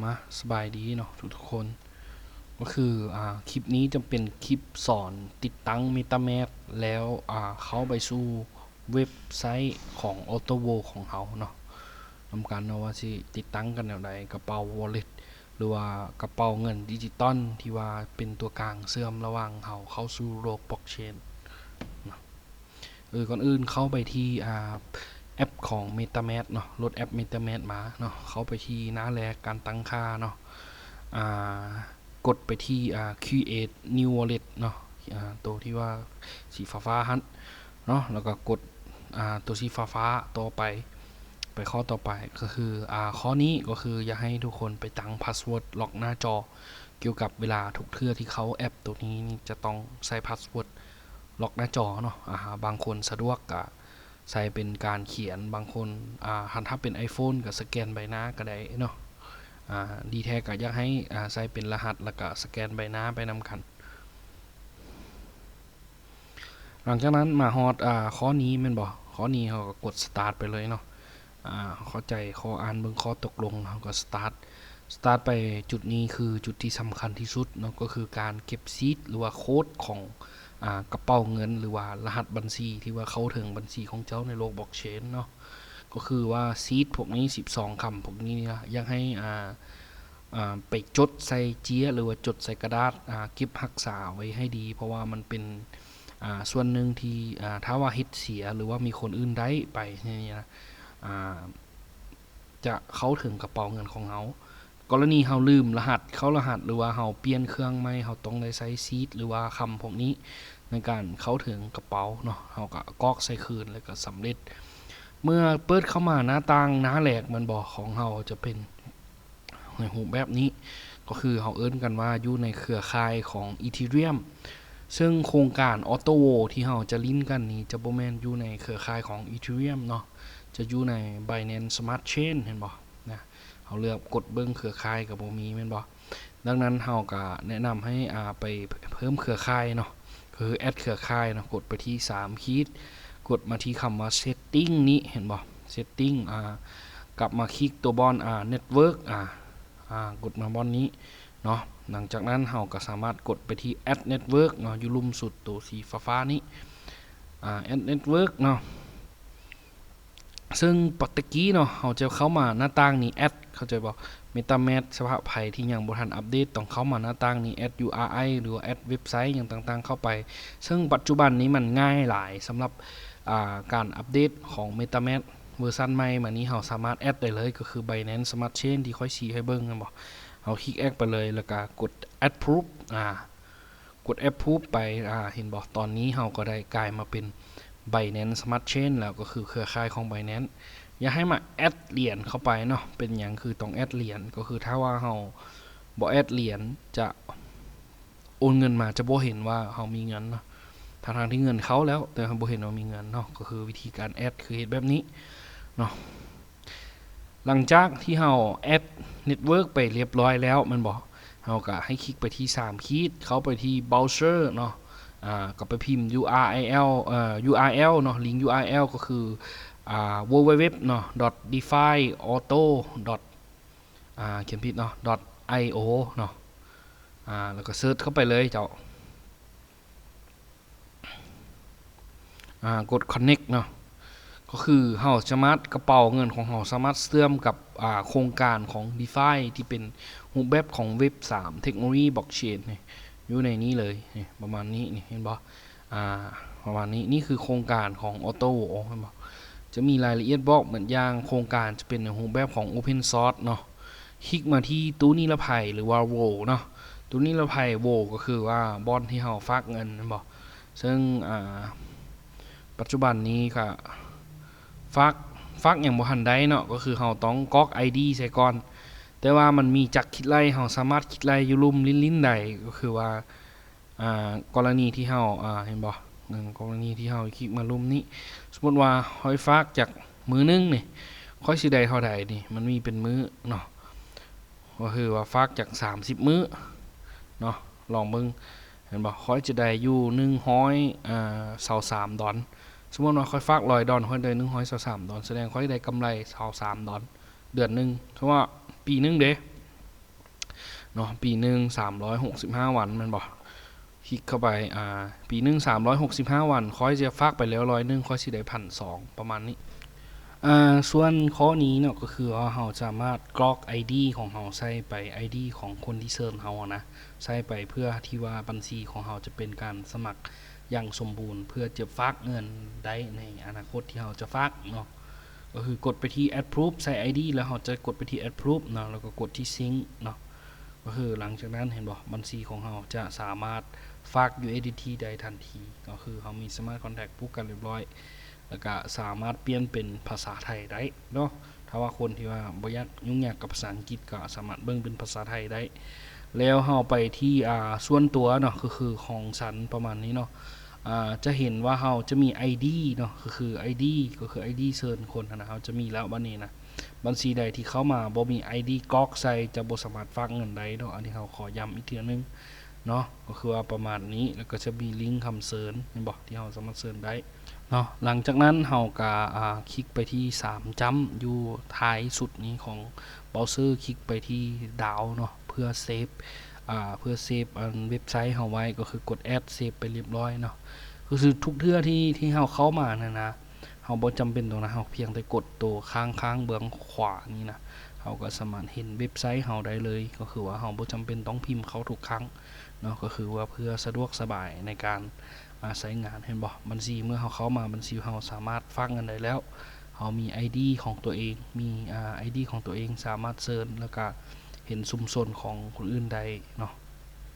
มาสบายดีเนาะทุกคนก็คือคลิปนี้จะเป็นคลิปสอนติดตั้ง MetaMask แล้วเข้าไปสู่เว็บไซต์ของ AutoWo ของเขาเนาะทำการเนาะว่าสิติดตั้งกันแนวใดกระเป๋า Wallet หรือว่ากระเป๋าเงินดิจิตอลที่ว่าเป็นตัวกลางเชื่อมระหว่างเขาเข้าสู่โลกบล็อกเชนเนาะก่อนอื่นเข้าไปที่แอปของ MetaMask เนาะโหลดแอป MetaMask มาเนาะเข้าไปที่หน้าแรกการตั้งค่าเนาะกดไปที่create new wallet เนาะตัวที่ว่าสีฟ้าๆฮันเนาะแล้วก็กดตัวสีฟ้าๆต่อไปข้อต่อไปก็คือข้อนี้ก็คืออยากให้ทุกคนไปตั้งพาสเวิร์ดล็อกหน้าจอเกี่ยวกับเวลาทุกเทื่อที่เขาแอปตัวนี้จะต้องใส่พาสเวิร์ดล็อกหน้าจอเนาะบางคนสะดวกใส่เป็นการเขียนบางคนถ้าเป็น iPhone ก็สแกนใบหน้าก็ได้เนาะดีแท้ก็อยากให้ใส่เป็นรหัสแล้วก็สแกนใบหน้าไปนำกันหลังจากนั้นมาฮอดข้อนี้แม่นบ่ข้อนี้เขาก็กด start ไปเลยเนาะเข้าใจข้ออ่านเบิ่งข้อตกลงเขาก็ start ไปจุดนี้คือจุดที่สำคัญที่สุดเนาะก็คือการเก็บซีดหรือว่าโค้ดของกระเป๋าเงินหรือว่ารหัสบัญชีที่ว่าเข้าถึงบัญชีของเจ้าในโลกบล็อกเชนเนาะก็คือว่าซีดพวกนี้12คำพวกนี้อยากให้ไปจดใส่เจียหรือว่าจดใส่กระดาษเก็บรักษาไว้ให้ดีเพราะว่ามันเป็นส่วนหนึ่งที่ถ้าว่าเฮ็ดเสียหรือว่ามีคนอื่นได้ไปนี่นะจะเข้าถึงกระเป๋าเงินของเรากรณีเราลืมรหัสเข้ารหัสหรือว่าเราเปลี่ยนเครื่องใหม่เราต้องได้ใช้ซีดหรือว่าคำพวกนี้ในการเข้าถึงกระเป๋าเนาะเราก็กรอกใส่คืนแล้วก็สำเร็จเมื่อเปิดเข้ามาหน้าต่างหน้าแหลกมันบอกของเราจะเป็นในรูปแบบนี้ก็คือเขาเอิ้นกันว่าอยู่ในเครือข่ายของ Ethereum ซึ่งโครงการ AutoWo ที่เราจะลิ้นกันนี้จะบ่แม่นอยู่ในเครือข่ายของ Ethereum เนาะจะอยู่ใน Binance Smart Chain เห็นบ่นะเขาเลือกกดเบิ่งเครือข่ายกับบ่มีแม่นบ่ดังนั้นเราก็แนะนำให้ไปเพิ่มเครือข่ายเนาะคือแอดเครือข่ายเนาะกดไปที่3ขีดกดมาที่คำว่า setting นี้เห็นบ่ setting กลับมาคลิกตัวบอลnetwork กดมาบอลนี้เนาะหลังจากนั้นเราก็สามารถกดไปที่ add network เนาะอยู่ลุ่มสุดตัวสีฟ้าๆนี้add network เนาะซึ่งปกติเนาะเราจะเข้ามาหน้าต่างนี้ add เข้าใจบ่ MetaMask เฉพาะภัยที่ยังบ่ทันอัปเดตต้องเข้ามาหน้าต่างนี้ add URI หรือ add เว็บไซต์อย่างต่างๆเข้าไปซึ่งปัจจุบันนี้มันง่ายหลายสำหรับการอัปเดตของ MetaMask เวอร์ชันใหม่มานี้เราสามารถแอดได้เลยก็คือ Binance Smart Chain ที่ค่อยชี้ให้เบิ่งกันบ่เราคลิกแอดไปเลยแล้วก็กด approve กด approve ไปเห็นบ่ตอนนี้เราก็ได้กลายมาเป็น Binance Smart Chain แล้วก็คือเครือข่ายของ Binance อย่าให้มาแอดเหรียญเข้าไปเนาะเป็นอย่างคือต้องแอดเหรียญก็คือถ้าว่าเราบ่แอดเหรียญจะโอนเงินมาจะบ่เห็นว่าเรามีเงินเนาะทางที่เงินเขาแล้วแต่เราบ่เห็นว่ามีเงินเนาะก็คือวิธีการแอดคือเฮ็ดแบบนี้เนาะหลังจากที่เราแอดเน็ตเวิร์กไปเรียบร้อยแล้วมันบอกเราก็ให้คลิกไปที่3ขีดเข้าไปที่เบราว์เซอร์เนาะก็ไปพิมพ์ URL URL เนาะลิงก์ URL ก็คือwww เนาะ .defiauto. เขียนผิดเนาะ .io เนาะแล้วก็เซิร์ชเข้าไปเลยเจ้ากด connect เนาะก็คือเราสามารถกระเป๋าเงินของเราสามารถเชื่อมกับโครงการของ DeFi ที่เป็นรูปแบบของเว็บ3เทคโนโลยีบล็อกเชนอยู่ในนี้เลยประมาณนี้เห็นบ่ประมาณนี้นี่คือโครงการของ AutoWo เห็นบ่จะมีรายละเอียดบอกเหมือนอย่างโครงการจะเป็นในรูปแบบของ Open Source เนาะคลิกมาที่ตู้นิรภัยหรือว่า Wo เนาะตู้นิรภัย Wo ก็คือว่าบอนที่เราฝากเงินเห็นบ่ซึ่งปัจจุบันนี้ก็ฟักอย่างบ่ทันได้เนาะก็คือเราต้องกรอก ID ใส่ก่อนแต่ว่ามันมีจักคิดไล่เราสามารถคิดไล่อยู่ลุ่มลิ้นๆได้ก็คือว่ากรณีที่เราเห็นบ่กรณีที่เราคลิกมาลุ่มนี้สมมุติว่าค่อยฝากจากมื้อนึงนี่ค่อยสิได้เท่าใดนี่มันมีเป็นมื้อเนาะก็คือว่าฝากจาก30มื้อเนาะลองเบิ่งเห็นบ่ค่อยจะได้อยู่123 ดอลสมมติว่าค่อยฝาก$100ค่อยได้$123แสดงค่อยได้กำไร23 ดอลเดือนนึงเพราะว่าปีนึงเด้ เนาะปีหนึ่ง365วันแม่นบ่คลิกเข้าไปปีหนึ่ง365วันค่อยจะฝากไปแล้ว100ค่อยสิได้ 1,200 ประมาณนี้ส่วนข้อนี้เนาะก็คือว่าเราสามารถกรอก ID ของเราใส่ไป ID ของคนที่เซิร์ชเรานะใส่ไปเพื่อที่ว่าบัญชีของเราจะเป็นการสมัครอย่างสมบูรณ์เพื่อจะฝากเงินได้ในอนาคตที่เราจะฝากเนาะก็คือกดไปที่ approve ใส่ ID แล้วเราจะกดไปที่ approve เนาะแล้วก็กดที่ sync เนาะก็คือหลังจากนั้นเห็นบ่บัญชีของเราจะสามารถฝาก USDT ได้ทันทีก็คือเรามี Smart Contract ปุ๊บกันเรียบร้อยแล้วก็สามารถเปลี่ยนเป็นภาษาไทยได้เนาะถ้าว่าคนที่ว่าบ่อยากยุ่งยากกับภาษาอังกฤษก็สามารถเบิ่งเป็นภาษาไทยได้แล้วเราไปที่ส่วนตัวเนาะก็คือของฉันประมาณนี้เนาะจะเห็นว่าเราจะมี ID เนาะก็คือ ID ก็คือ ID เซิร์ชคนนะเราจะมีแล้วบัดนี้นะบัญชีใดที่เข้ามาบ่มี ID ก๊อกใส่จะบ่สามารถฝากเงินได้เนาะอันนี้เราขอย้ำอีกทีนึงเนาะก็คือว่าประมาณนี้แล้วก็จะมีลิงก์คำเซิร์ชเห็นบ่ที่เราสามารถเซิร์ชได้เนาะหลังจากนั้นเราก็คลิกไปที่3จั๊มอยู่ท้ายสุดนี้ของเบราว์เซอร์คลิกไปที่ดาวเนาะเพื่อเซฟเว็บไซต์เราไว้ก็คือกดแอดเซฟไปเรียบร้อยเนาะก็คือทุกเทื่อที่เราเข้ามานะเราบ่จำเป็นตรงนั้นเราเพียงแต่กดตัวข้างเบื้องขวานี่นะเราก็สามารถเห็นเว็บไซต์เราได้เลยก็คือว่าเราบ่จำเป็นต้องพิมพ์เข้าทุกครั้งเนาะก็คือว่าเพื่อสะดวกสบายในการใช้งานเห็นบ่บัญชีเมื่อเราเข้ามาบัญชีเราสามารถฝากเงินได้แล้วเรามี ID ของตัวเองมีID ของตัวเองสามารถเซิร์ชแล้วก็เห็นซุมซนของคนอื่นได้เนาะ